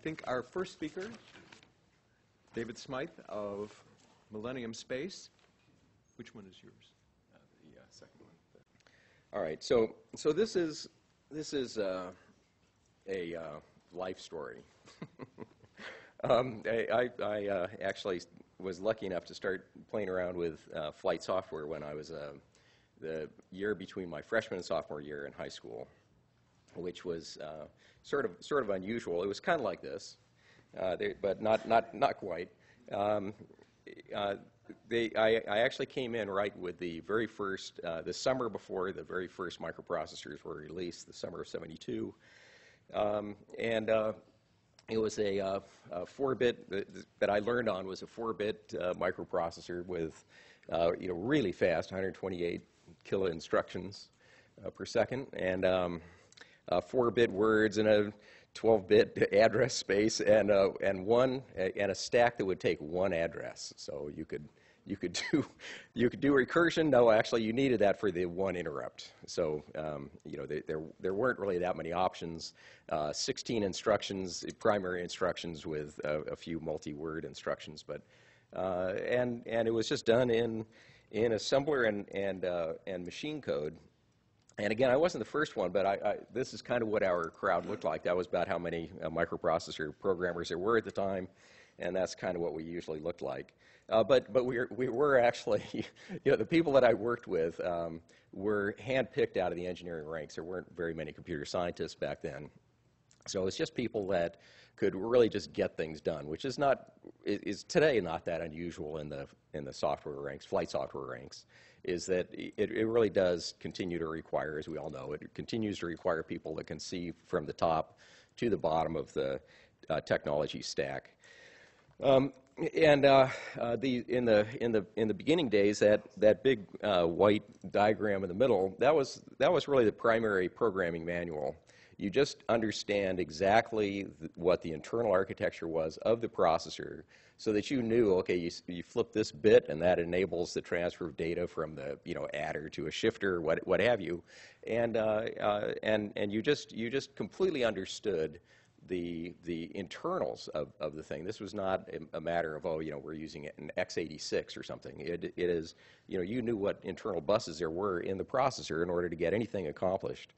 think our first speaker, David Smyth of Millennium Space. Which one is yours? The second one. All right. So this is a life story. I actually was lucky enough to start playing around with flight software when I was the year between my freshman and sophomore year in high school, which was sort of unusual. It was kind of like this, but not quite. I actually came in right with the very first, the summer before the very first microprocessors were released, the summer of '72, it was a 4-bit that I learned on was a 4-bit microprocessor with really fast 128 kilo instructions per second, and 4-bit words and a 12-bit address space and a stack that would take one address. So you could do recursion. No, actually, you needed that for the one interrupt. So there weren't really that many options. 16 instructions, primary instructions with a few multi-word instructions, but and it was just done in assembler and machine code. And again, I wasn't the first one, but this is kind of what our crowd looked like. That was about how many microprocessor programmers there were at the time, and that's kind of what we usually looked like. But we were actually, the people that I worked with were handpicked out of the engineering ranks. There weren't very many computer scientists back then. So it's just people that could really just get things done, which is today not that unusual in the software ranks, flight software ranks, is that it really does continue to require, as we all know, it continues to require people that can see from the top to the bottom of the technology stack. In the beginning days, that big white diagram in the middle, that was really the primary programming manual. You just understand exactly what the internal architecture was of the processor, so that you knew, okay, you flip this bit, and that enables the transfer of data from the adder to a shifter, what have you, and you just completely understood the internals of the thing. This was not a matter of, we're using an x86 or something. It is, you knew what internal buses there were in the processor in order to get anything accomplished.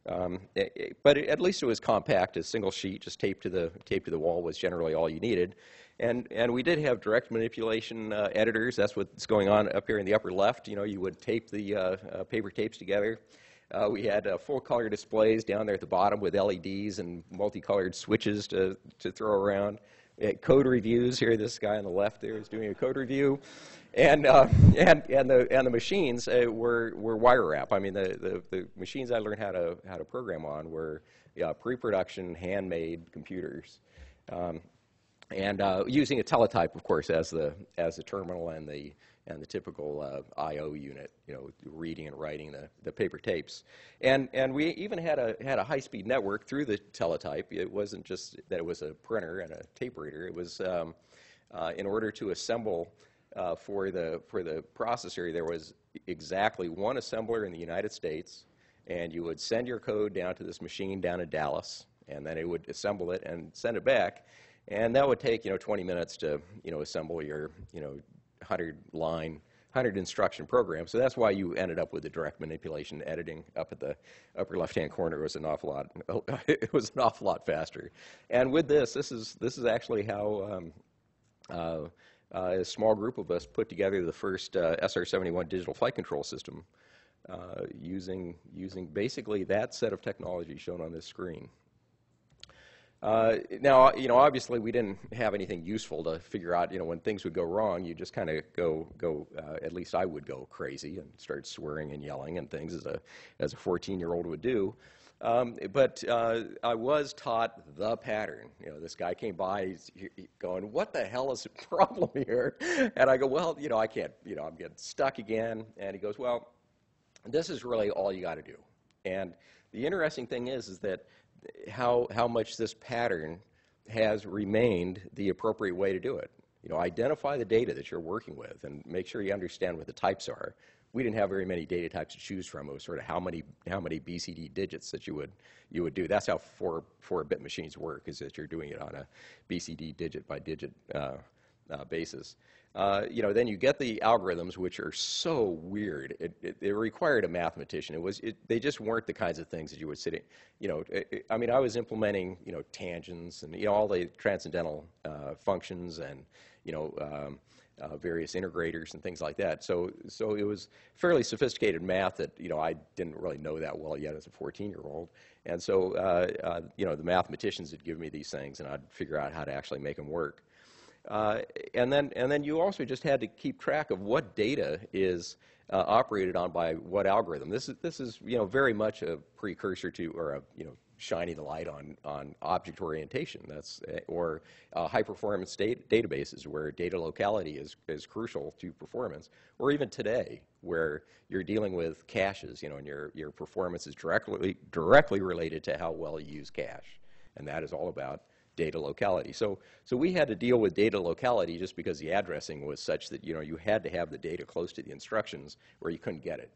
But at least it was compact. A single sheet just taped to the wall was generally all you needed. And we did have direct manipulation editors. That's what's going on up here in the upper left. You would tape the paper tapes together. We had full color displays down there at the bottom with LEDs and multicolored switches to throw around. We had code reviews here. This guy on the left there is doing a code review, and the machines were wire wrap. I mean, the machines I learned how to program on were pre-production, handmade computers, and using a teletype, of course, as the terminal and the typical I/O unit, reading and writing the paper tapes, and we even had a high-speed network through the teletype. It wasn't just that it was a printer and a tape reader. It was in order to assemble for the processor, there was exactly one assembler in the United States, and you would send your code down to this machine down in Dallas, and then it would assemble it and send it back, and that would take 20 minutes to assemble your 100 instruction program. So that's why you ended up with the direct manipulation editing up at the upper left-hand corner. It was an awful lot faster. And with this is actually how a small group of us put together the first SR-71 digital flight control system using basically that set of technology shown on this screen. Now, obviously we didn't have anything useful to figure out, when things would go wrong, you just kind of go, at least I would go crazy and start swearing and yelling and things as a 14-year-old would do. But I was taught the pattern. This guy came by, he's going, "What the hell is the problem here?" And I go, "Well, I can't, I'm getting stuck again." And he goes, "Well, this is really all you got to do." And the interesting thing is that how much this pattern has remained the appropriate way to do it. Identify the data that you're working with and make sure you understand what the types are. we didn't have very many data types to choose from. It was sort of how many BCD digits that you would do. That's how 4-bit machines work, is that you're doing it on a BCD digit by digit basis. Then you get the algorithms, which are so weird. It required a mathematician. They just weren't the kinds of things that you would sit in. I mean, I was implementing, tangents and all the transcendental functions and various integrators and things like that. So it was fairly sophisticated math that I didn't really know that well yet as a 14-year-old. And so the mathematicians would give me these things, and I'd figure out how to actually make them work. And then you also just had to keep track of what data is operated on by what algorithm. This is very much a precursor to, or shining the light on object orientation. Or high performance databases where data locality is crucial to performance. Or even today, where you're dealing with caches, and your performance is directly related to how well you use cache, and that is all about data locality. So we had to deal with data locality just because the addressing was such that you had to have the data close to the instructions, or you couldn't get it.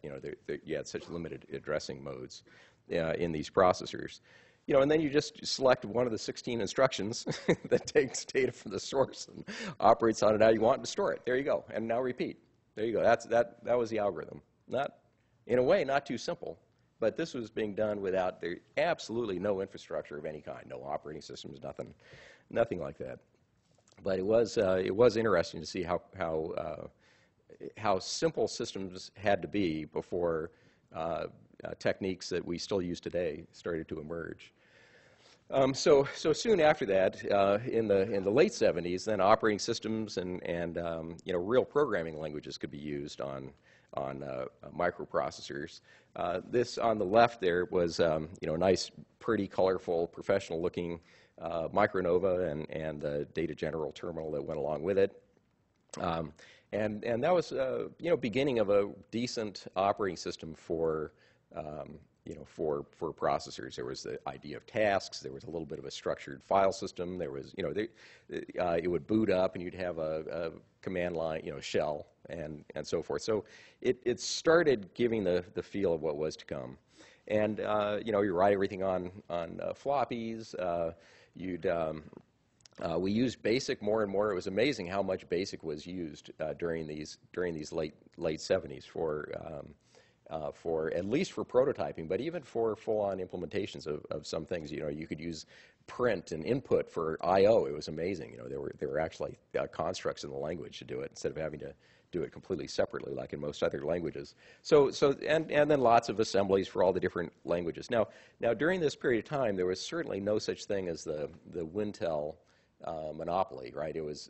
You had such limited addressing modes in these processors. And then you just select one of the 16 instructions that takes data from the source and operates on it how you want to store it. There you go. And now repeat. There you go. That was the algorithm. In a way, not too simple. But this was being done without absolutely no infrastructure of any kind, no operating systems, nothing like that. But it was interesting to see how simple systems had to be before techniques that we still use today started to emerge. So soon after that, in the late 70s, then operating systems and real programming languages could be used on microprocessors. This on the left there was a nice, pretty, colorful, professional-looking Micronova and the Data General terminal that went along with it. And that was beginning of a decent operating system for processors. There was the idea of tasks. There was a little bit of a structured file system. There was, it would boot up, and you'd have a command line, shell, and so forth. So it started giving the feel of what was to come. And you write everything on floppies. We used BASIC more and more. It was amazing how much BASIC was used during these late 70s for at least for prototyping, but even for full-on implementations of some things. You could use print and input for I/O. It was amazing. There were actually constructs in the language to do it instead of having to do it completely separately like in most other languages. And then lots of assemblies for all the different languages. Now during this period of time, there was certainly no such thing as the Wintel monopoly, right? It was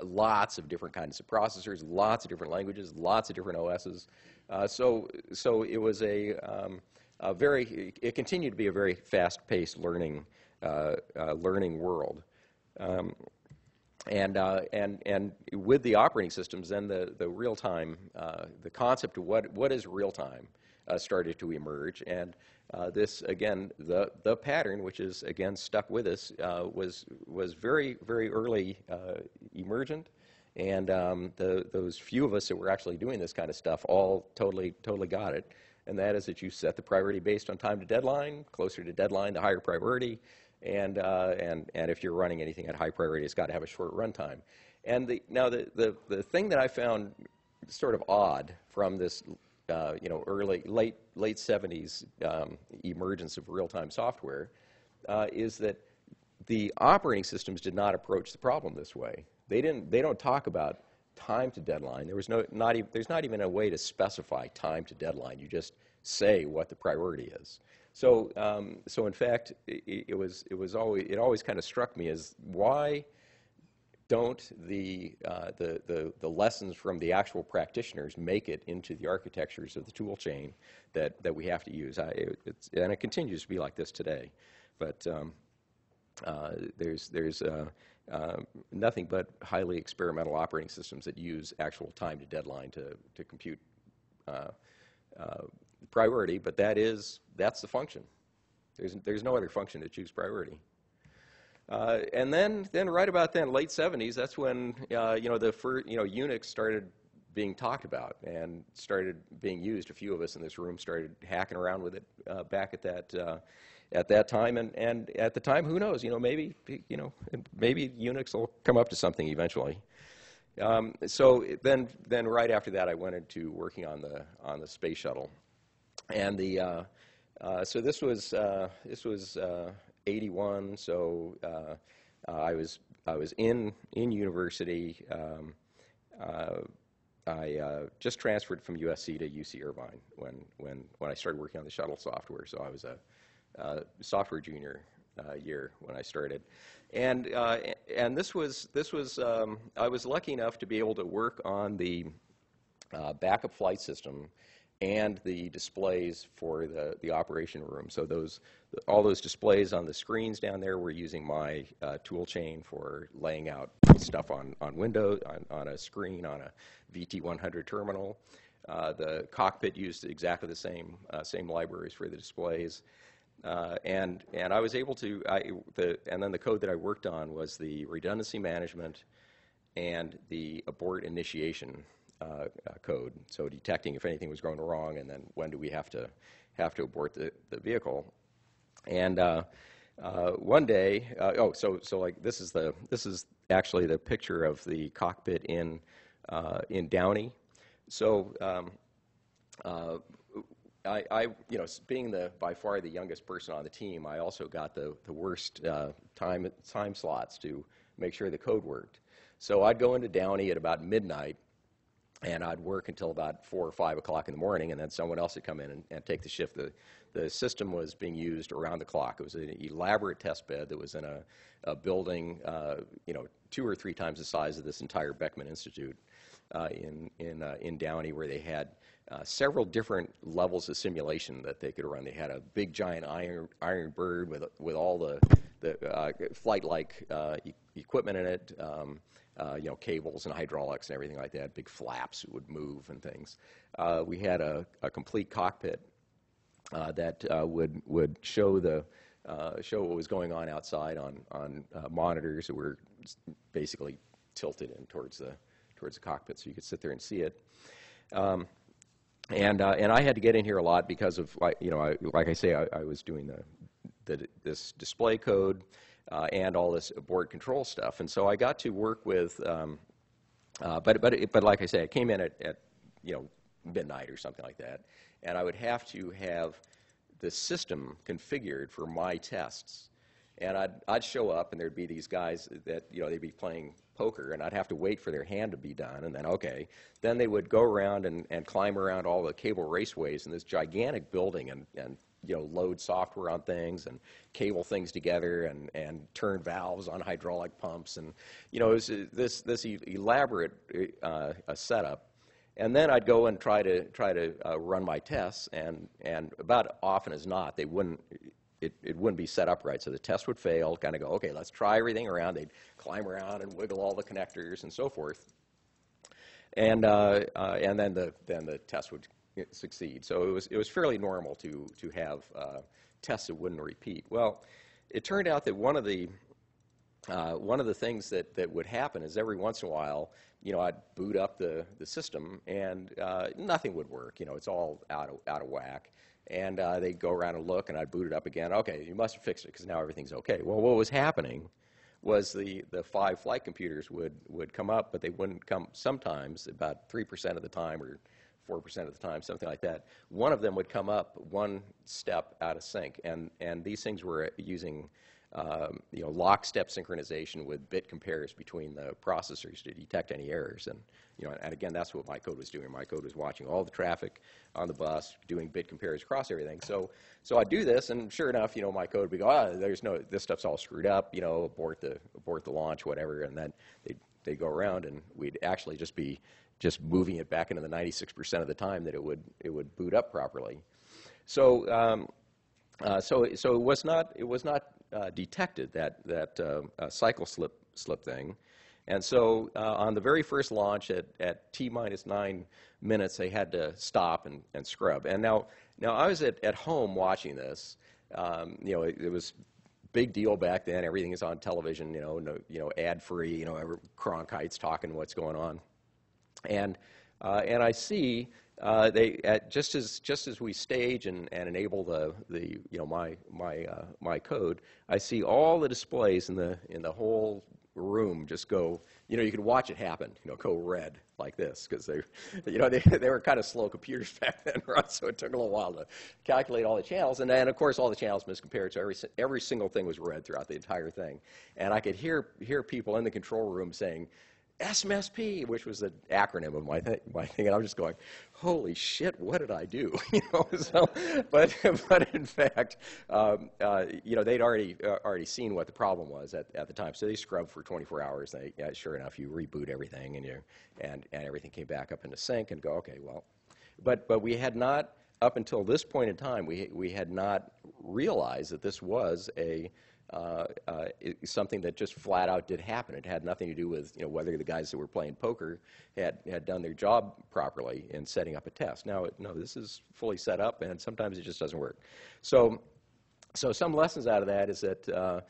lots of different kinds of processors, lots of different languages, lots of different OSs. So it was it continued to be a very fast-paced learning world. And with the operating systems, then the real-time, the concept of what is real-time started to emerge. And this, again, the pattern, which is, again, stuck with us, was very, very early emergent. And those few of us that were actually doing this kind of stuff all totally got it. And that is that you set the priority based on time to deadline. Closer to deadline, the higher priority. And if you're running anything at high priority, it's got to have a short runtime. And the thing that I found sort of odd from this late 70s emergence of real-time software is that the operating systems did not approach the problem this way. They don't talk about time to deadline. There's not even a way to specify time to deadline. You just say what the priority is. So in fact, it always kind of struck me as, why don't the lessons from the actual practitioners make it into the architectures of the tool chain that we have to use? And it continues to be like this today. But there's nothing but highly experimental operating systems that use actual time to deadline to compute priority. But that's the function. There's no other function to choose priority. And then right about then, late 70s, that's when Unix started being talked about and started being used. A few of us in this room started hacking around with it back at that time, and at the time, who knows? Maybe Unix will come up to something eventually. So then right after that, I went into working on the space shuttle, and so this was 81. So I was in university. I just transferred from USC to UC Irvine when I started working on the shuttle software. So I was a software junior year when I started, and this was I was lucky enough to be able to work on the backup flight system and the displays for the operation room. So all those displays on the screens down there were using my tool chain for laying out stuff on Windows, on a screen, on a VT100 terminal. The cockpit used exactly the same libraries for the displays. And I was able to, and then the code that I worked on was the redundancy management and the abort initiation code. So detecting if anything was going wrong, and then when do we have to abort the vehicle. And one day, so like this is actually the picture of the cockpit in Downey. So I being by far the youngest person on the team, I also got the worst time slots to make sure the code worked. So I'd go into Downey at about midnight, and I'd work until about 4 or 5 o'clock in the morning, and then someone else would come in and take the shift. The system was being used around the clock. It was an elaborate test bed that was in a building, 2 or 3 times the size of this entire Beckman Institute in Downey, where they had several different levels of simulation that they could run. They had a big giant iron bird with all the flight-like equipment in it. Cables and hydraulics and everything like that, big flaps that would move and things. We had a complete cockpit that would show what was going on outside on monitors that were basically tilted in towards the cockpit, so you could sit there and see it. And I had to get in here a lot because of like I say, I was doing this display code. And all this abort control stuff, and so I got to work with. But like I say, I came in at midnight or something like that, and I would have to have the system configured for my tests. And I'd show up, and there'd be these guys that they'd be playing poker, and I'd have to wait for their hand to be done, and then they would go around and climb around all the cable raceways in this gigantic building and load software on things and cable things together and turn valves on hydraulic pumps, and it was this elaborate setup. And then I'd go and try to run my tests, and about often as not, it wouldn't be set up right. So the test would fail. Kind of go, okay, let's try everything around. They'd climb around and wiggle all the connectors and so forth, and then the test would succeed. So it was fairly normal to have tests that wouldn't repeat. Well, it turned out that one of the things that would happen is every once in a while, I'd boot up the system and nothing would work. It's all out of whack. And they'd go around and look, and I'd boot it up again. Okay, you must have fixed it because now everything's okay. Well, what was happening was the 5 flight computers would come up, but they wouldn't come sometimes, about 3% of the time or 4% of the time, something like that. One of them would come up one step out of sync, and these things were using lockstep synchronization with bit compares between the processors to detect any errors. And again, that's what my code was doing. My code was watching all the traffic on the bus, doing bit compares across everything. So I do this, and sure enough, my code would go, this stuff's all screwed up, abort the launch, whatever, and then they'd go around, and we'd actually just be moving it back into the 96% of the time that it would boot up properly. So it was not detected, that cycle slip thing. And so on the very first launch at T-minus 9 minutes, they had to stop and scrub. And now I was at home watching this. It was big deal back then. Everything is on television, ad free. Cronkite's talking what's going on. And And I see just as we stage and enable my code, I see all the displays in the whole room just go. You could watch it happen. Go red like this because they were kind of slow computers back then, right? So it took a little while to calculate all the channels, and then of course all the channels miscompared. So every single thing was red throughout the entire thing, and I could hear people in the control room saying SMSP, which was the acronym of my thing, and I'm just going, holy shit, what did I do? So, but in fact, they'd already seen what the problem was at the time, so they scrubbed for 24 hours. Sure enough, you reboot everything, and everything came back up into sync, and go, okay, well, but we had not, up until this point in time, we had not realized that this was something that just flat out did happen. It had nothing to do with whether the guys that were playing poker had done their job properly in setting up a test. Now, no, this is fully set up, and sometimes it just doesn't work. So some lessons out of that is that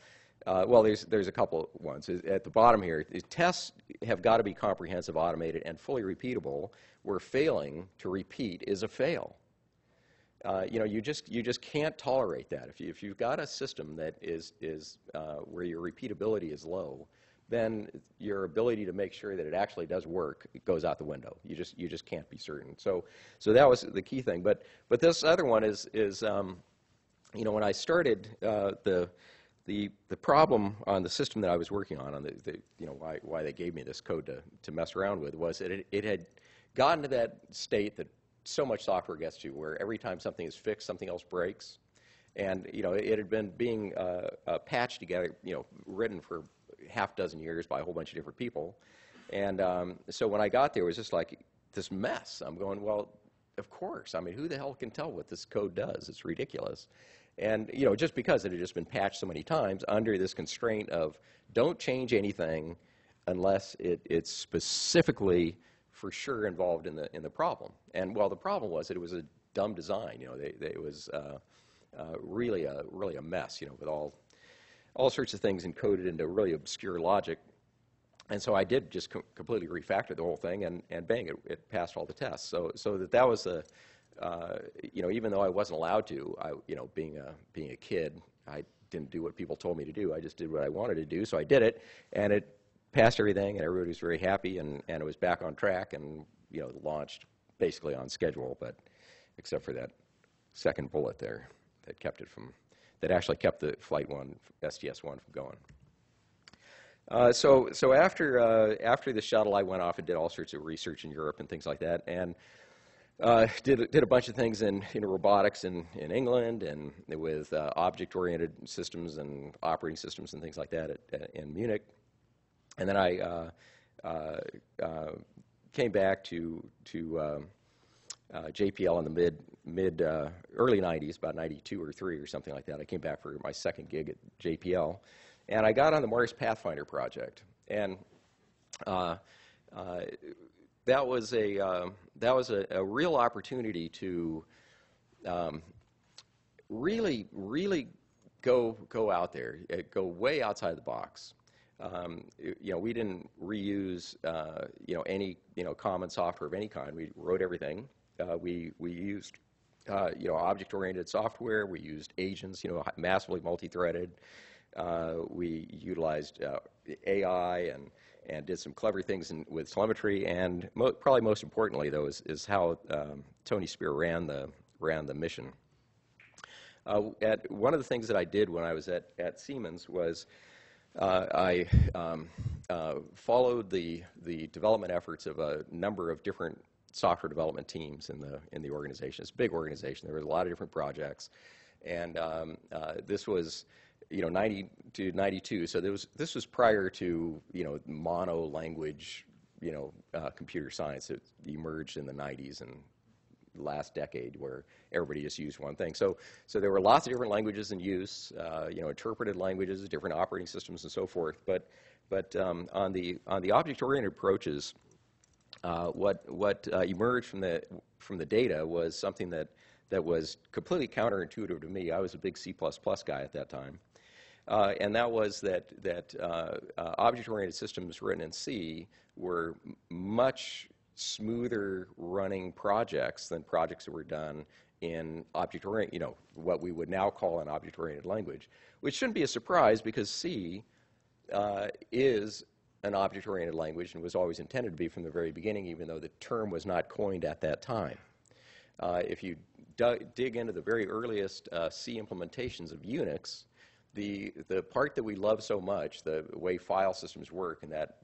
well, there's a couple ones at the bottom here. Tests have got to be comprehensive, automated, and fully repeatable. Where failing to repeat is a fail. You just can't tolerate that. If you've got a system that is where your repeatability is low, then your ability to make sure that it actually does work goes out the window. You just can't be certain. So that was the key thing. But this other one is when I started the problem on the system that I was working on why they gave me this code to mess around with was that it had gotten to that state that so much software gets to, where every time something is fixed, something else breaks. And it had been being patched together, written for half dozen years by a whole bunch of different people. And so when I got there, it was just like this mess. I'm going, well, of course. I mean, who the hell can tell what this code does? It's ridiculous. And just because it had just been patched so many times under this constraint of don't change anything unless it's specifically for sure involved in the problem. And well, the problem was that it was a dumb design. It was really a mess. With all sorts of things encoded into really obscure logic. And so I did just completely refactor the whole thing, and bang, it passed all the tests. So that was even though I wasn't allowed to, being a kid, I didn't do what people told me to do. I just did what I wanted to do. So I did it, and it passed everything, and everybody was very happy, and it was back on track, and launched basically on schedule, but except for that second bullet there that actually kept the Flight 1, STS-1 from going. So after the shuttle, I went off and did all sorts of research in Europe and things like that, and did a bunch of things in robotics in England, and with object-oriented systems and operating systems and things like that in Munich. And then I came back to JPL in the early 90s, about 92 or 3 or something like that. I came back for my second gig at JPL, and I got on the Mars Pathfinder project, and that was a real opportunity to really go out there, go way outside the box. We didn't reuse any common software of any kind. We wrote everything. We used object-oriented software. We used agents, massively multi-threaded. We utilized AI and did some clever things with telemetry. And probably most importantly, though, is how Tony Spear ran the mission. One of the things that I did when I was at Siemens was I followed the development efforts of a number of different software development teams in the organization. It's a big organization. There were a lot of different projects, and this was 90 to 92. So this was prior to mono language computer science that emerged in the 90s and last decade, where everybody just used one thing. So there were lots of different languages in use, interpreted languages, different operating systems, and so forth. But on the object-oriented approaches, what emerged from the data was something that was completely counterintuitive to me. I was a big C++ guy at that time, and that was that object-oriented systems written in C were much smoother running projects than projects that were done in object-oriented, what we would now call an object-oriented language, which shouldn't be a surprise because C is an object-oriented language and was always intended to be from the very beginning, even though the term was not coined at that time. If you dig into the very earliest C implementations of Unix, the part that we love so much, the way file systems work, and that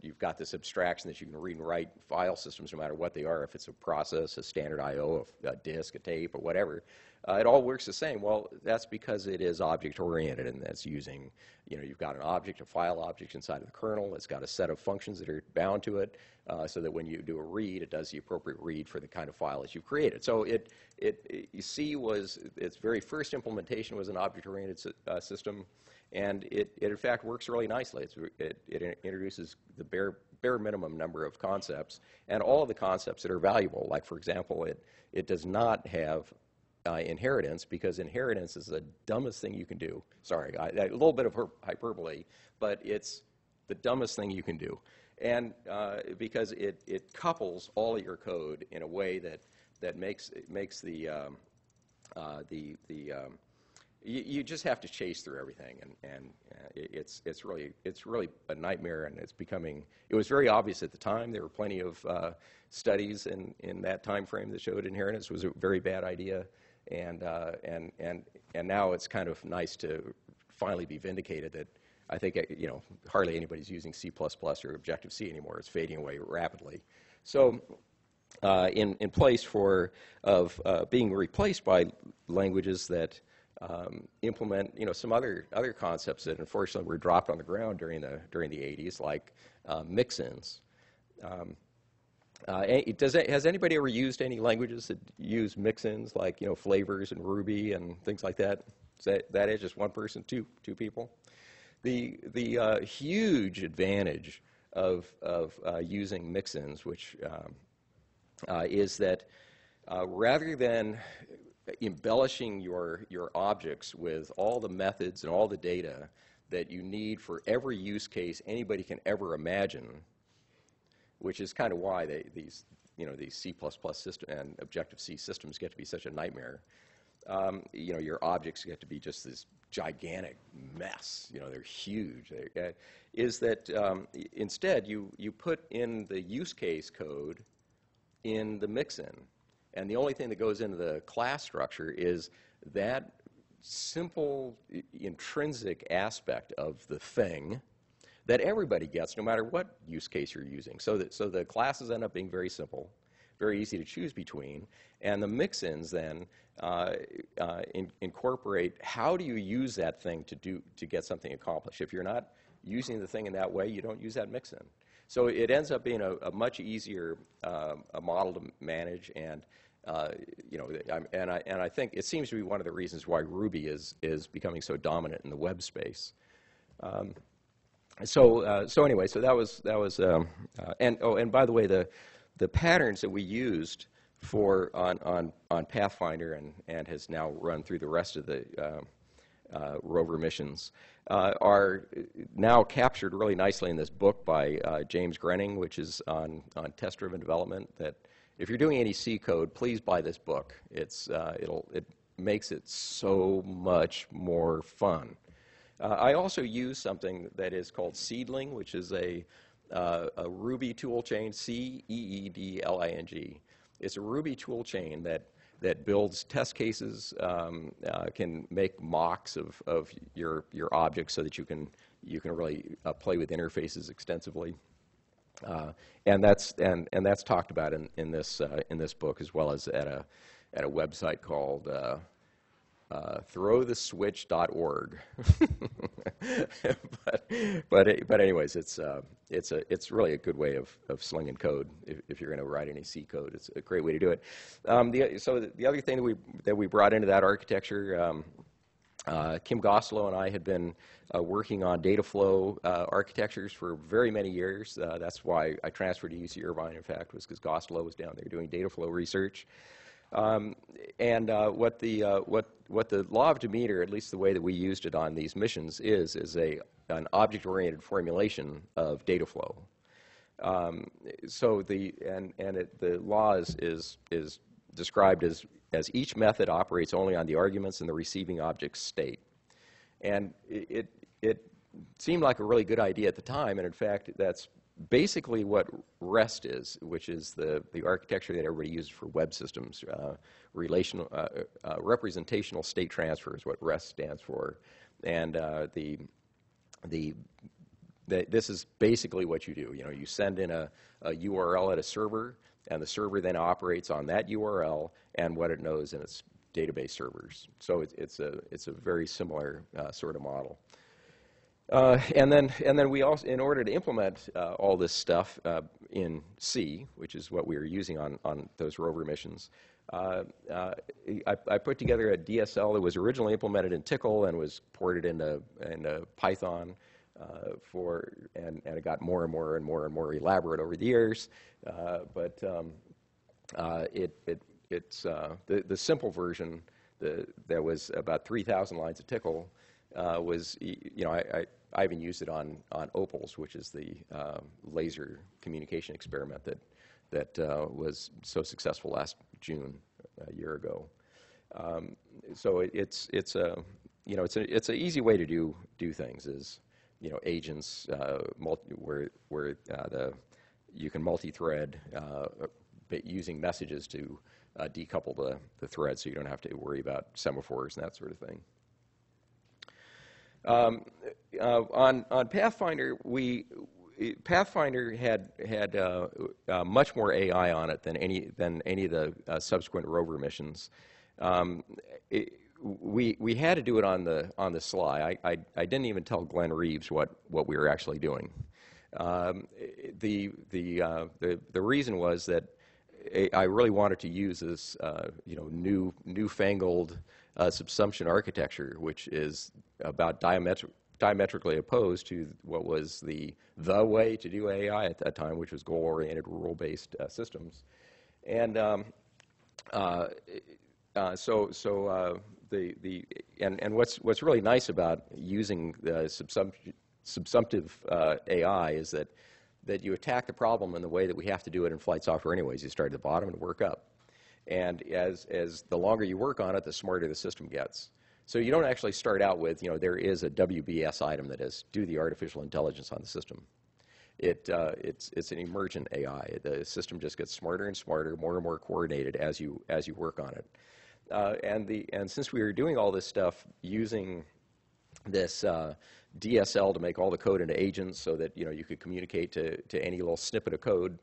you've got this abstraction that you can read and write file systems no matter what they are, if it's a process, a standard I/O, a disk, a tape, or whatever. It all works the same. Well, that's because it is object-oriented, and that's using, you've got an object, a file object inside of the kernel. It's got a set of functions that are bound to it, so that when you do a read, it does the appropriate read for the kind of file that you've created. So C was, its very first implementation was an object-oriented system, and it in fact works really nicely. It introduces the bare minimum number of concepts, and all of the concepts that are valuable. Like, for example, it does not have inheritance, because inheritance is the dumbest thing you can do. Sorry, a little bit of hyperbole, but it's the dumbest thing you can do. And because it couples all of your code in a way that makes you just have to chase through everything, and it's really a nightmare, and it was very obvious at the time. There were plenty of studies in that time frame that showed inheritance was a very bad idea. And now it's kind of nice to finally be vindicated that I think hardly anybody's using C++ or Objective-C anymore. It's fading away rapidly. So in place of being replaced by languages that implement some other concepts that unfortunately were dropped on the ground during the 80s, like mix-ins. Has anybody ever used any languages that use mix-ins, like flavors and Ruby and things like that? That is just one person, two people. The huge advantage of using mix-ins, which is that rather than embellishing your objects with all the methods and all the data that you need for every use case anybody can ever imagine, which is kind of why these C++ system and Objective-C systems get to be such a nightmare. Your objects get to be just this gigantic mess. They're huge. Is that instead you put in the use case code in the mix-in, and the only thing that goes into the class structure is that simple intrinsic aspect of the thing that everybody gets, no matter what use case you're using. So the classes end up being very simple, very easy to choose between, and the mix-ins then incorporate how do you use that thing to get something accomplished. If you're not using the thing in that way, you don't use that mix-in. So it ends up being a much easier a model to manage, and I think it seems to be one of the reasons why Ruby is becoming so dominant in the web space. So anyway, so that was and by the way, the patterns that we used on Pathfinder and has now run through the rest of the rover missions are now captured really nicely in this book by James Grenning, which is on test-driven development. That if you're doing any C code, please buy this book. It makes it so much more fun. I also use something that is called Seedling, which is a Ruby toolchain, CEEDLING. It's a Ruby toolchain that builds test cases, can make mocks of your objects so that you can really play with interfaces extensively. And that's talked about in this book, as well as at a website called throwtheswitch.org. but anyways, it's really a good way of slinging code. If you're going to write any C code, it's a great way to do it. So the other thing that we brought into that architecture, Kim Goslow and I had been working on data flow architectures for very many years. That's why I transferred to UC Irvine, in fact, was because Goslow was down there doing data flow research. What the law of Demeter, at least the way that we used it on these missions, is an object-oriented formulation of data flow. So the law is described as each method operates only on the arguments in the receiving object's state, and it seemed like a really good idea at the time, and in fact that's basically what REST is, which is the architecture that everybody uses for web systems. Representational state transfer is what REST stands for, and this is basically what you do. You send in a URL at a server, and the server then operates on that URL and what it knows in its database servers. So it's a very similar sort of model. And then we also, in order to implement all this stuff in C, which is what we were using on those rover missions, I put together a DSL that was originally implemented in Tickle and was ported into Python and it got more and more elaborate over the years. But it's the simple version that was about 3,000 lines of Tickle. Was, I even used it on Opals, which is the laser communication experiment that was so successful last June, a year ago. So it's an easy way to do things. Is agents where you can multi-thread using messages to decouple the thread, so you don't have to worry about semaphores and that sort of thing. On Pathfinder, Pathfinder had much more AI on it than any of the subsequent rover missions. We had to do it on the sly. I didn't even tell Glenn Reeves what we were actually doing. The reason was that I really wanted to use this newfangled subsumption architecture, which is about diametrically opposed to what was the way to do AI at that time, which was goal-oriented, rule-based systems. And what's really nice about using the subsumptive AI is that you attack the problem in the way that we have to do it in flight software anyways. You start at the bottom and work up. And as the longer you work on it, the smarter the system gets. So you don't actually start out with, there is a WBS item that is do the artificial intelligence on the system. It's an emergent AI. The system just gets smarter and smarter, more and more coordinated as you work on it. And since we were doing all this stuff using this DSL to make all the code into agents, so that you could communicate to any little snippet of code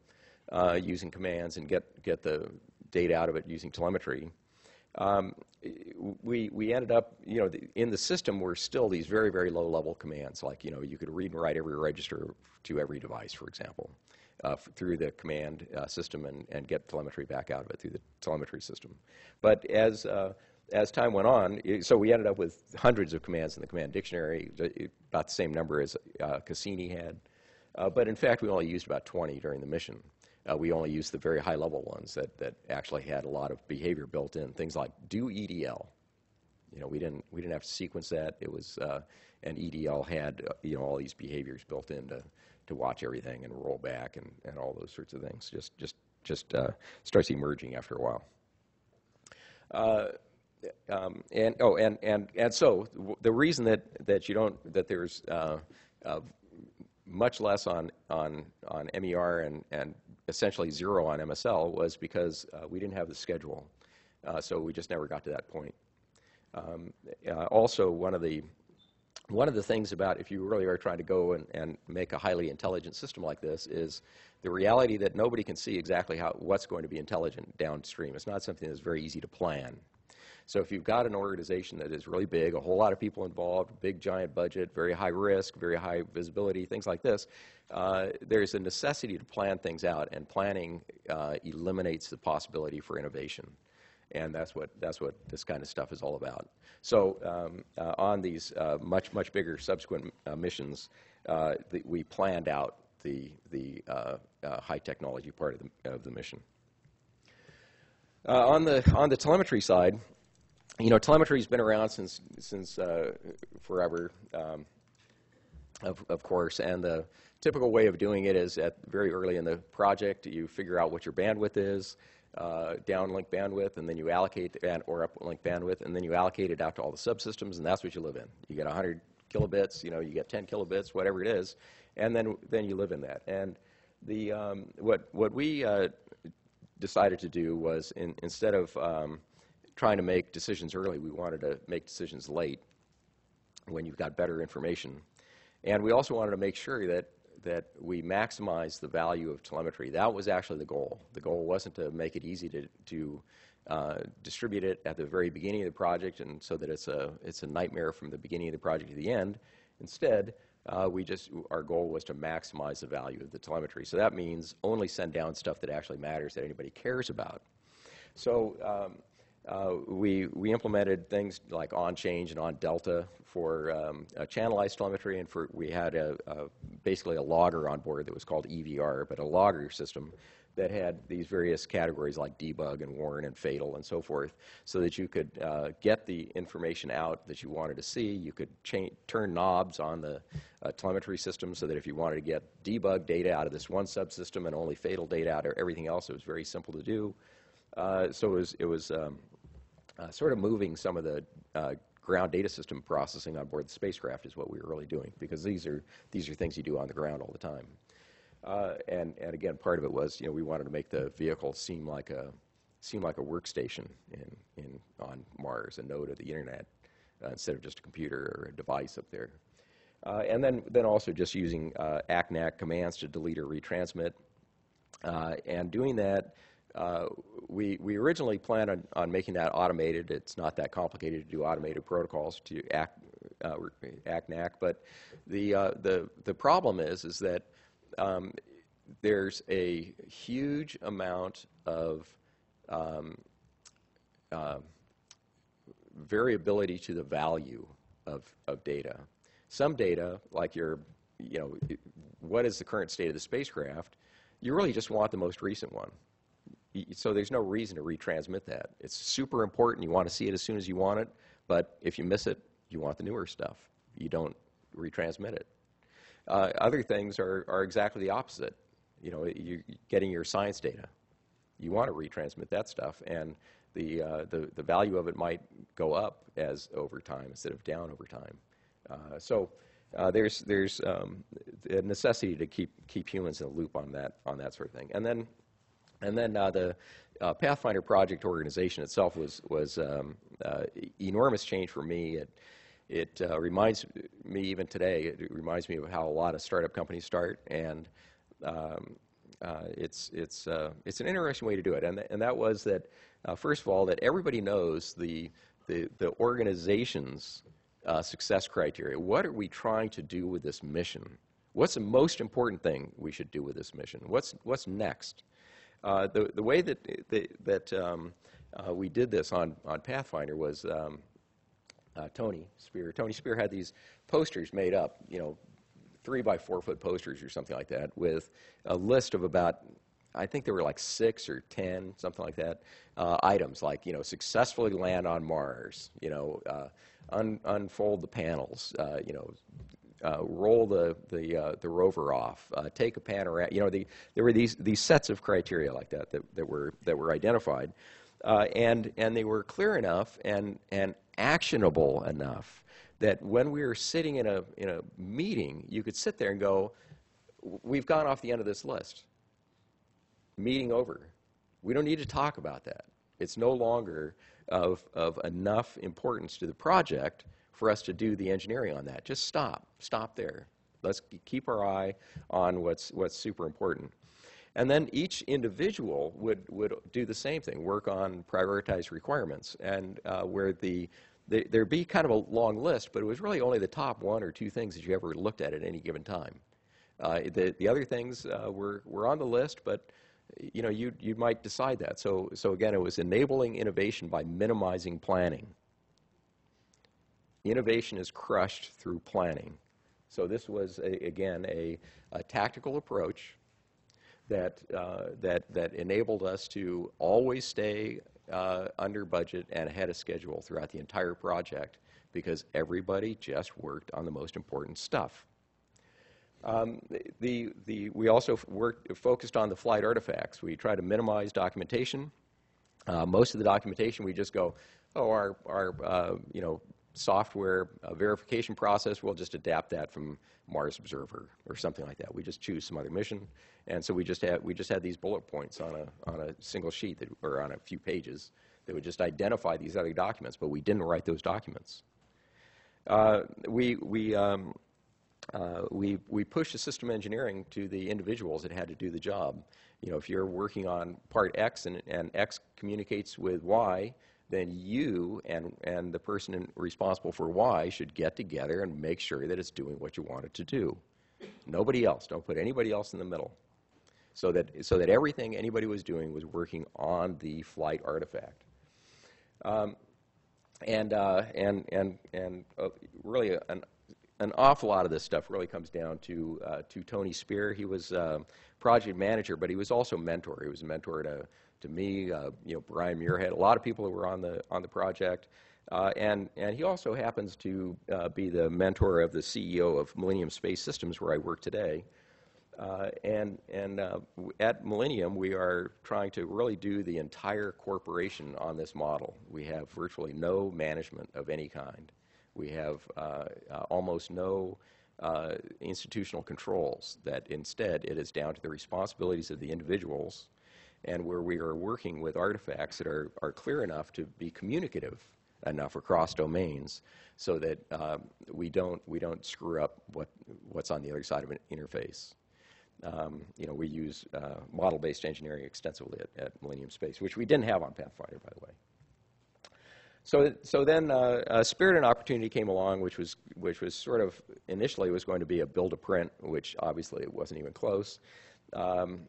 using commands and get the data out of it using telemetry. We ended up, in the system were still these very, very low-level commands, like, you could read and write every register to every device, for example, through the command system and get telemetry back out of it through the telemetry system. But as time went on, so we ended up with hundreds of commands in the command dictionary, about the same number as Cassini had. But in fact, we only used about 20 during the mission. We only used the very high-level ones that actually had a lot of behavior built in. Things like do EDL. We didn't have to sequence that. It was and EDL had all these behaviors built in to watch everything and roll back and all those sorts of things. Just starts emerging after a while. And so the reason that there's much less on MER and essentially zero on MSL was because we didn't have the schedule, so we just never got to that point. Also, one of the things about if you really are trying to go and make a highly intelligent system like this is the reality that nobody can see exactly what's going to be intelligent downstream. It's not something that's very easy to plan. So if you've got an organization that is really big, a whole lot of people involved, big giant budget, very high risk, very high visibility, things like this, there's a necessity to plan things out, and planning eliminates the possibility for innovation. And that's what this kind of stuff is all about. So on these much bigger subsequent missions, we planned out the high technology part of the mission. On the telemetry side, telemetry's been around since forever. of course, and the typical way of doing it is at very early in the project, you figure out what your bandwidth is, downlink bandwidth, and then you allocate or uplink bandwidth, and then you allocate it out to all the subsystems, and that's what you live in. You get 100 kilobits, you get 10 kilobits, whatever it is, and then you live in that. And the what we decided to do was instead of trying to make decisions early, we wanted to make decisions late when you've got better information. And we also wanted to make sure that we maximize the value of telemetry. That was actually the goal. The goal wasn't to make it easy to distribute it at the very beginning of the project, and so that it's a nightmare from the beginning of the project to the end. Instead, our goal was to maximize the value of the telemetry. So that means only send down stuff that actually matters, that anybody cares about. So we implemented things like on change and on delta for channelized telemetry, and we had basically a logger on board that was called EVR, but a logger system that had these various categories like debug and warn and fatal and so forth, so that you could get the information out that you wanted to see. You could turn knobs on the telemetry system so that if you wanted to get debug data out of this one subsystem and only fatal data out of everything else, it was very simple to do. So it was sort of moving some of the ground data system processing on board the spacecraft is what we were really doing, because these are things you do on the ground all the time. And again, part of it was, we wanted to make the vehicle seem like a workstation on Mars, a node of the internet, instead of just a computer or a device up there. And then also just using ACNAC commands to delete or retransmit. And doing that, we originally planned on making that automated. It's not that complicated to do automated protocols to ACNAC, but the problem is that there's a huge amount of variability to the value of data. Some data, like what is the current state of the spacecraft, you really just want the most recent one. So there's no reason to retransmit that. It's super important. You want to see it as soon as you want it, but if you miss it, you want the newer stuff. You don't retransmit it. Other things are exactly the opposite. You're getting your science data. You want to retransmit that stuff, and the value of it might go up over time instead of down over time. So there's a necessity to keep humans in the loop on that sort of thing. And then the Pathfinder project organization itself was enormous change for me. It reminds me, even today, it reminds me of how a lot of startup companies start, and it's an interesting way to do it. And that was that, first of all, that everybody knows the organization's success criteria. What are we trying to do with this mission? What's the most important thing we should do with this mission? What's next? The way that we did this on Pathfinder was Tony Spear. Tony Spear had these posters made up, 3 by 4 foot posters or something like that, with a list of about, I think there were like 6 or 10, something like that, items like, successfully land on Mars, unfold the panels, roll the rover off, take a panorama. There were these sets of criteria like that were identified, and they were clear enough and actionable enough that when we were sitting in a meeting, you could sit there and go, "We've gone off the end of this list. Meeting over. We don't need to talk about that. It's no longer of enough importance to the project for us to do the engineering on that. Just stop there. Let's keep our eye on what's super important." And then each individual would do the same thing, work on prioritized requirements, and where there'd be kind of a long list, but it was really only the top 1 or 2 things that you ever looked at any given time. The other things were on the list, but you might decide that. So again, it was enabling innovation by minimizing planning. Innovation is crushed through planning. So this was, again, a tactical approach that enabled us to always stay under budget and ahead of schedule throughout the entire project, because everybody just worked on the most important stuff. We also focused on the flight artifacts. We try to minimize documentation. Most of the documentation we just go, oh, our software verification process, we'll just adapt that from Mars Observer or something like that. We just choose some other mission, and so we just had these bullet points on a single sheet or on a few pages that would just identify these other documents, but we didn't write those documents. We push the system engineering to the individuals that had to do the job. If you're working on part X and X communicates with Y, then you and the person responsible for Y should get together and make sure that it's doing what you want it to do. Nobody else. Don't put anybody else in the middle. So that everything anybody was doing was working on the flight artifact. Really an awful lot of this stuff really comes down to Tony Spear. He was project manager, but he was also mentor. He was a mentor to me, Brian Muirhead, a lot of people who were on the project, and he also happens to be the mentor of the CEO of Millennium Space Systems, where I work today. At Millennium, we are trying to really do the entire corporation on this model. We have virtually no management of any kind. We have almost no institutional controls, that instead it is down to the responsibilities of the individuals, and where we are working with artifacts that are clear enough to be communicative enough across domains so that we don't screw up what's on the other side of an interface. We use model-based engineering extensively at Millennium Space, which we didn't have on Pathfinder, by the way. So then Spirit and Opportunity came along, which was sort of initially was going to be a build-to-print, which obviously it wasn't even close, and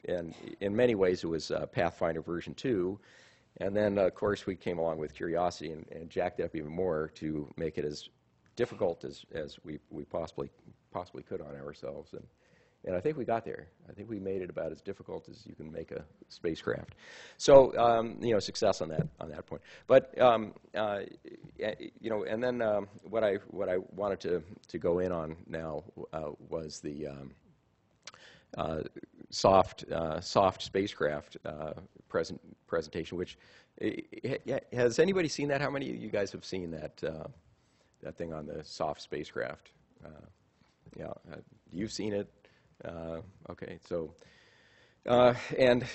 in many ways it was Pathfinder version 2, and then of course we came along with Curiosity and jacked it up even more to make it as difficult as we possibly could on ourselves, and I think we got there. I think we made it about as difficult as you can make a spacecraft. So success on that point. But and then what I wanted to go in on now was the soft spacecraft presentation. Which has anybody seen that? How many of you guys have seen that thing on the soft spacecraft? You've seen it. Okay, so and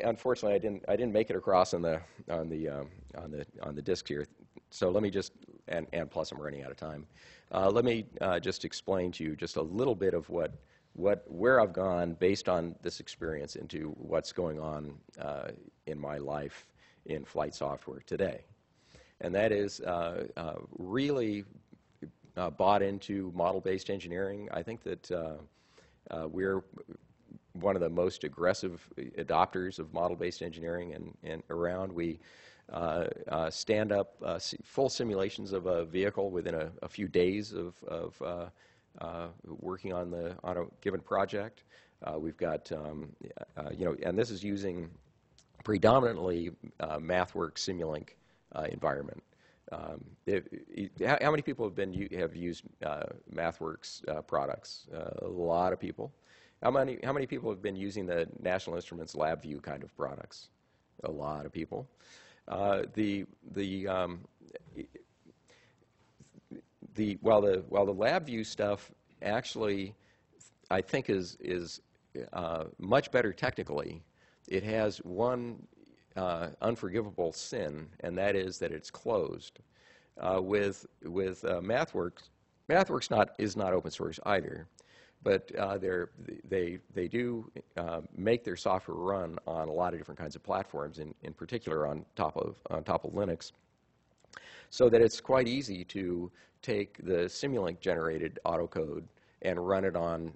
unfortunately I didn't make it across on the disc here. So let me just and plus I'm running out of time. Let me just explain to you just a little bit of where I've gone based on this experience into what's going on in my life in flight software today, and that is really bought into model-based engineering. I think that we're one of the most aggressive adopters of model-based engineering and around. We stand up full simulations of a vehicle within a few days of working on a given project. We've got and this is using predominantly MathWorks Simulink environment. How many people have used MathWorks products? A lot of people. How many people have been using the National Instruments LabVIEW kind of products? A lot of people. While the LabVIEW stuff actually I think is much better technically, it has one unforgivable sin, and that is that it's closed. With MathWorks, MathWorks is not open source either, but they do make their software run on a lot of different kinds of platforms, in particular on top of Linux, so that it's quite easy to take the Simulink generated autocode and run it on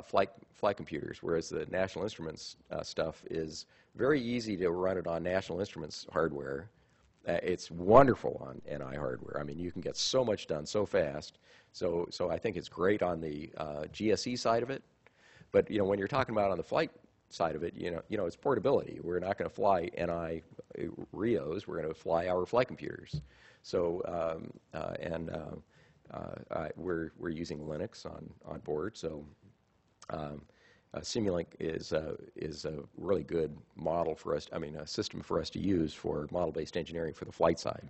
flight computers, whereas the National Instruments stuff is very easy to run it on National Instruments hardware. It's wonderful on NI hardware. I mean, you can get so much done so fast. So I think it's great on the GSE side of it. But when you're talking about on the flight side of it, it's portability. We're not going to fly NI Rios. We're going to fly our flight computers. So we're using Linux on board, so Simulink is a really good model for us. I mean, a system for us to use for model-based engineering for the flight side.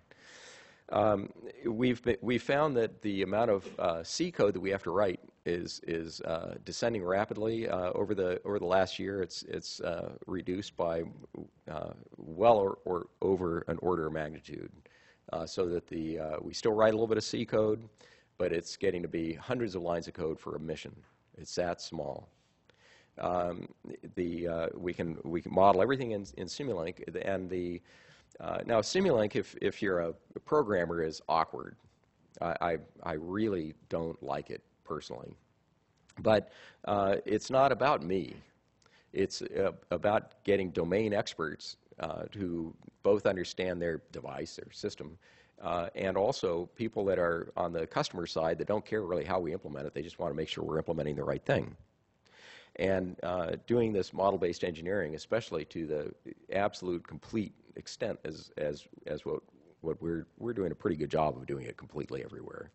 We've found that the amount of C code that we have to write is descending rapidly over the last year. It's reduced by well or over an order of magnitude, so that we still write a little bit of C code, but it's getting to be hundreds of lines of code for a mission. It's that small. We can model everything in Simulink, and now Simulink, if you're a programmer, is awkward. I really don't like it personally, but it's not about me. It's about getting domain experts who both understand their device, their system, and also people that are on the customer side that don't care really how we implement it. They just want to make sure we're implementing the right thing. And doing this model-based engineering, especially to the absolute complete extent, as what we're doing a pretty good job of doing it completely everywhere.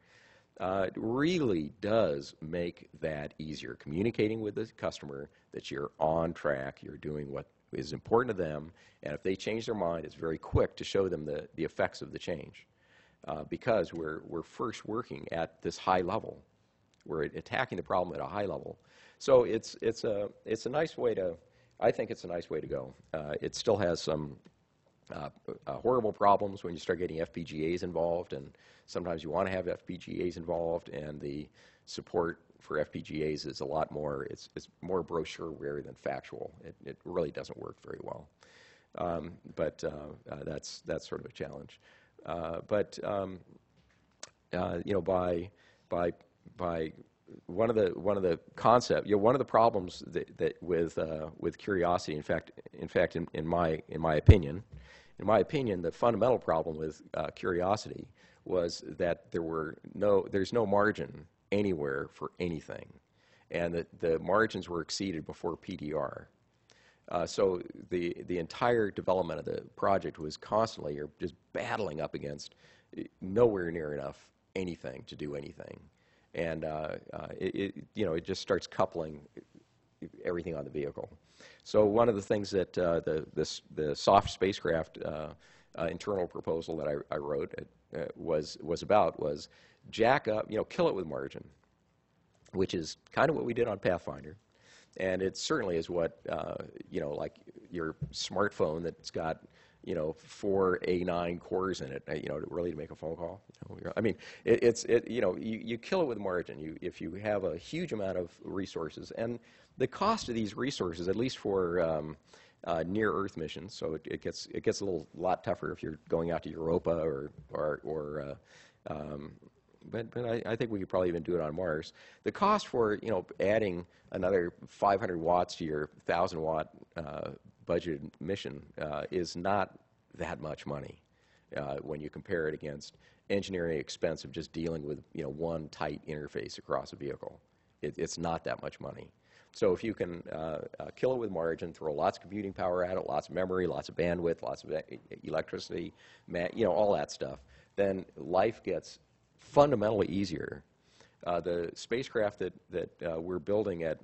It really does make that easier. Communicating with the customer that you're on track, you're doing what is important to them, and if they change their mind, it's very quick to show them the effects of the change, because we're first working at this high level. We're attacking the problem at a high level. So it's a nice way to, I think it's a nice way to go. It still has some horrible problems when you start getting FPGAs involved, and sometimes you want to have FPGAs involved, and the support for FPGAs is a lot more, it's more brochureware than factual. It really doesn't work very well. But that's sort of a challenge. You know, by one of the concepts, you know, one of the problems that with curiosity, in fact, in my opinion, the fundamental problem with curiosity was that there's no margin anywhere for anything, and that the margins were exceeded before PDR. So the entire development of the project was constantly, you're just battling up against nowhere near enough anything to do anything. And you know, it just starts coupling everything on the vehicle. So one of the things that the soft spacecraft internal proposal that I wrote was about was jack up, you know, kill it with margin, which is kind of what we did on Pathfinder, and it certainly is what you know, like your smartphone that's got, you know, 4 A9 cores in it, you know, really to make a phone call. You know, I mean, you know, you kill it with margin. If you have a huge amount of resources, and the cost of these resources, at least for near Earth missions, so it gets a lot tougher if you're going out to Europa but I think we could probably even do it on Mars. The cost for, you know, adding another 500 watts to your 1,000 watt budgeted mission is not that much money when you compare it against engineering expense of just dealing with, you know, one tight interface across a vehicle. It's not that much money. So if you can kill it with margin, throw lots of computing power at it, lots of memory, lots of bandwidth, lots of electricity, you know, all that stuff, then life gets fundamentally easier. The spacecraft that we're building at,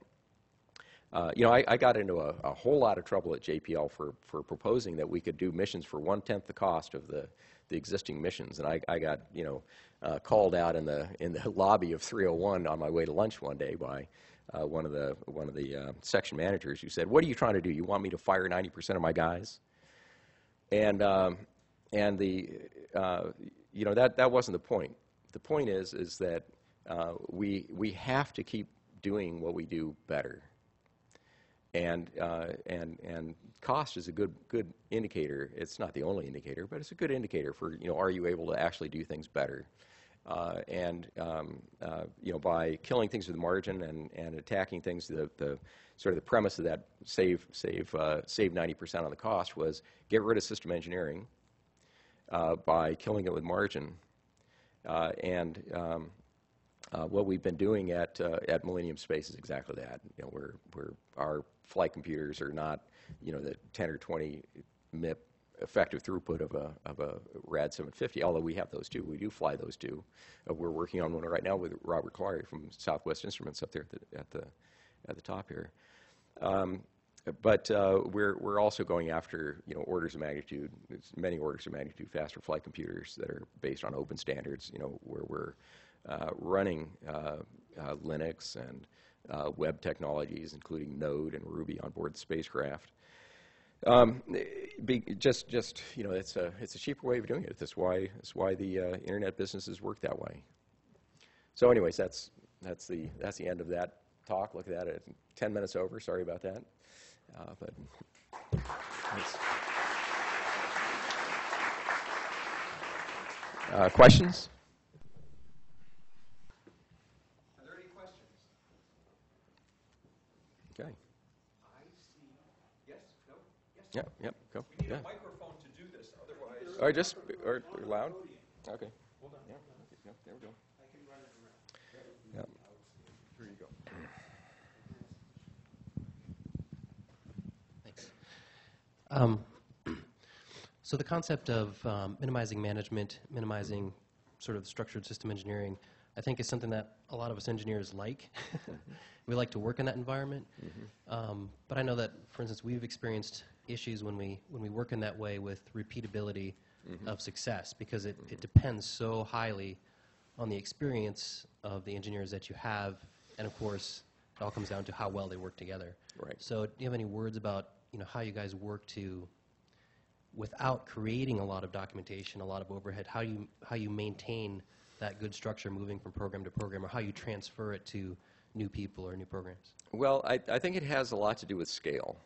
you know, I got into a whole lot of trouble at JPL for proposing that we could do missions for 1/10 the cost of the existing missions, and I got, you know, called out in the lobby of 301 on my way to lunch one day by one of the section managers who said, "What are you trying to do? You want me to fire 90% of my guys?" And you know, that wasn't the point. The point is that we have to keep doing what we do better, and cost is a good indicator. It's not the only indicator, but it's a good indicator for, you know, are you able to actually do things better? You know, by killing things with margin and attacking things, the sort of the premise of that save 90% on the cost was get rid of system engineering by killing it with margin. What we've been doing at Millennium Space is exactly that. You know, our flight computers are not, you know, the 10 or 20 MIP effective throughput of a RAD 750, although we have those too. We do fly those too. We're working on one right now with Robert Clary from Southwest Instruments up there at the top here. But we're also going after orders of magnitude, many orders of magnitude faster flight computers that are based on open standards. Where we're running Linux and web technologies, including Node and Ruby, on board the spacecraft. It's a cheaper way of doing it. That's why the internet businesses work that way. So, anyways, that's the end of that talk. Look at that, 10 minutes over. Sorry about that. But questions? Are there any questions? Okay. I see. Yes? No? Yes? Yep. Go. We need Yeah. a microphone to do this, otherwise. Or loud. Okay. Hold on. Yeah. Okay. Yep, there we go. I can run it around. Yep. Here you go. Thanks. So the concept of minimizing management, minimizing sort of structured system engineering, I think is something that a lot of us engineers like. We like to work in that environment. But I know that, for instance, we've experienced issues when we work in that way with repeatability of success, because it depends so highly on the experience of the engineers that you have, and of course, it all comes down to how well they work together. Right. So do you have any words about how you guys work to, without creating a lot of documentation, a lot of overhead, how you maintain that good structure moving from program to program, or how you transfer it to new people or new programs? Well, I think it has a lot to do with scale.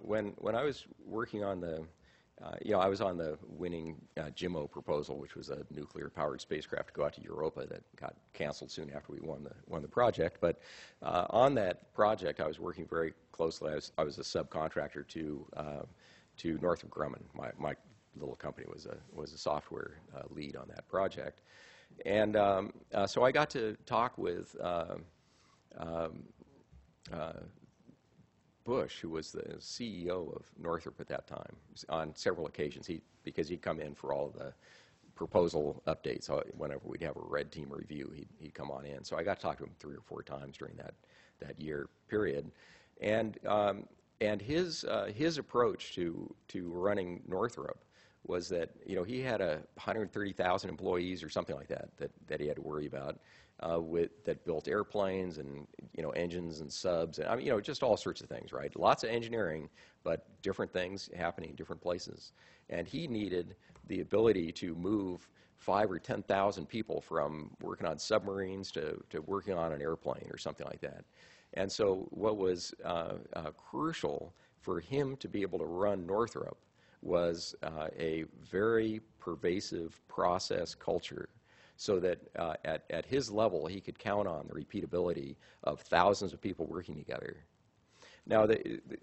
When I was working on the, I was on the winning JIMO proposal, which was a nuclear-powered spacecraft to go out to Europa that got canceled soon after we won the project. But on that project, I was working very closely. I was a subcontractor to Northrop Grumman. My little company was a software lead on that project, and so I got to talk with Bush, who was the CEO of Northrop at that time, on several occasions. Because he'd come in for all of the proposal updates. So whenever we'd have a red team review, he'd come on in. So I got to talk to him 3 or 4 times during that year period, and his approach to running Northrop was that he had 130,000 employees or something like that he had to worry about, that built airplanes and engines and subs, and just all sorts of things, right? Lots of engineering, but different things happening in different places. And he needed the ability to move 5,000 or 10,000 people from working on submarines to working on an airplane or something like that. And so what was crucial for him to be able to run Northrop was a very pervasive process culture, so that at his level he could count on the repeatability of thousands of people working together. Now,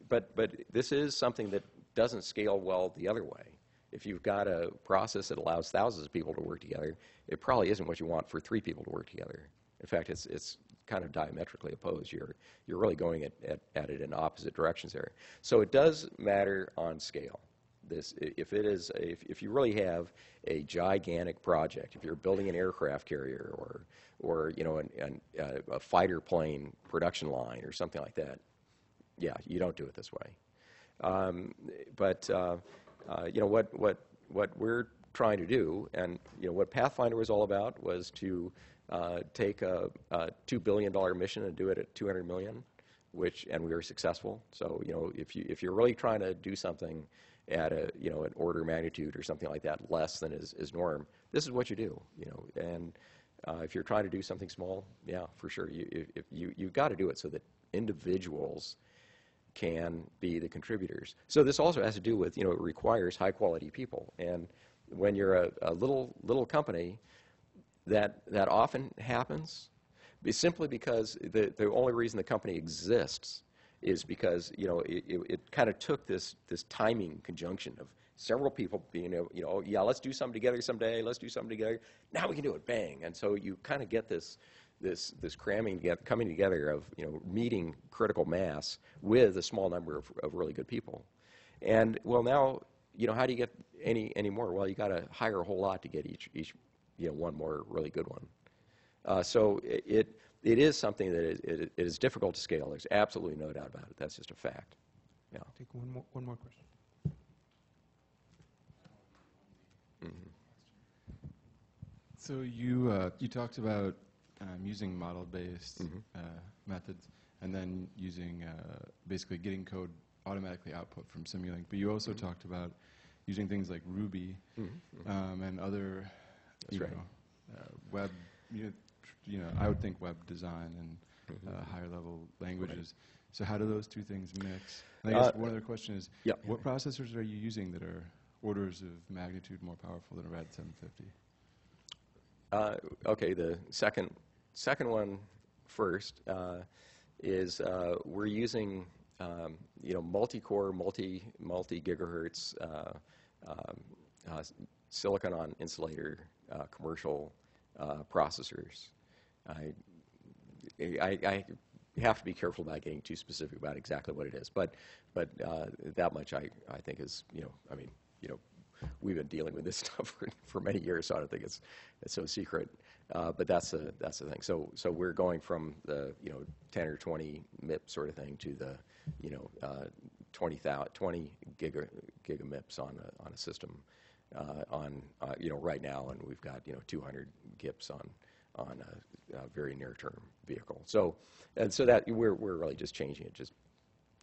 but this is something that doesn't scale well the other way. If you've got a process that allows thousands of people to work together, it probably isn't what you want for 3 people to work together. In fact, it's kind of diametrically opposed. You're really going at it in opposite directions there. So it does matter on scale. If you really have a gigantic project, if you're building an aircraft carrier or a fighter plane production line or something like that, yeah, you don't do it this way. But what we're trying to do, and what Pathfinder was all about, was to take a $2 billion mission and do it at $200 million, and we were successful. So if you're really trying to do something at an order of magnitude or something like that less than is norm, this is what you do. And if you're trying to do something small, yeah, for sure, you've got to do it so that individuals can be the contributors. So this also has to do with, it requires high quality people. And when you're a little company, that often happens simply because the only reason the company exists is because it kind of took this timing conjunction of several people being yeah, let's do something together someday, let's do something together, now we can do it, bang. And so you kind of get this cramming together, coming together of meeting critical mass with a small number of really good people. And well, now how do you get any more? Well, you got to hire a whole lot to get each one more really good one. So it is something that it is difficult to scale. There's absolutely no doubt about it. That's just a fact. Yeah. Take one more question. So you talked about using model-based methods, and then using basically getting code automatically output from Simulink. But you also talked about using things like Ruby and other, web. I would think web design and higher level languages. Right. So how do those two things mix? And I guess one other question is, what processors are you using that are orders of magnitude more powerful than a RAD 750? Okay, the second one first is we're using multi-core, multi-gigahertz silicon on insulator commercial processors. I have to be careful about getting too specific about exactly what it is, but that much I think is we've been dealing with this stuff for many years, so I don't think it's so secret. But that's the thing. So we're going from the 10 or 20 MIP sort of thing to the 20 gigamips on a system right now, and we've got 200 gips on a very near-term vehicle. So that we're really just changing it just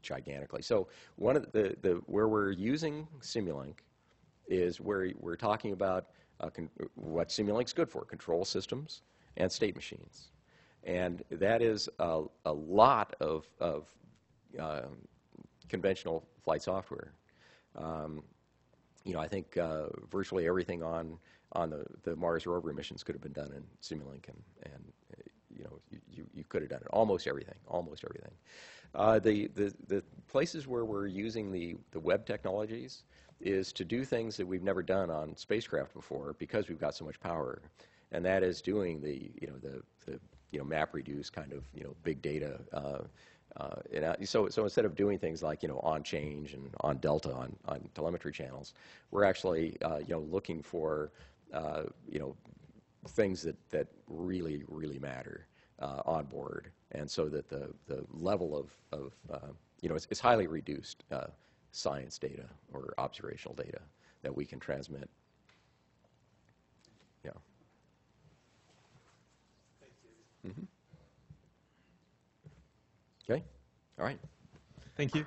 gigantically. So one of the where we're using Simulink is where we're talking about what Simulink's good for: control systems and state machines, and that is a lot of conventional flight software. I think virtually everything on the Mars rover missions could have been done in Simulink, and you could have done it. Almost everything. The places where we're using the web technologies is to do things that we've never done on spacecraft before because we've got so much power, and that is doing the map reduce kind of big data. So instead of doing things like on change and on delta on telemetry channels, we're actually looking for things that really matter on board, and so that the level of it's highly reduced science data or observational data that we can transmit. Yeah. Okay. All right. Thank you.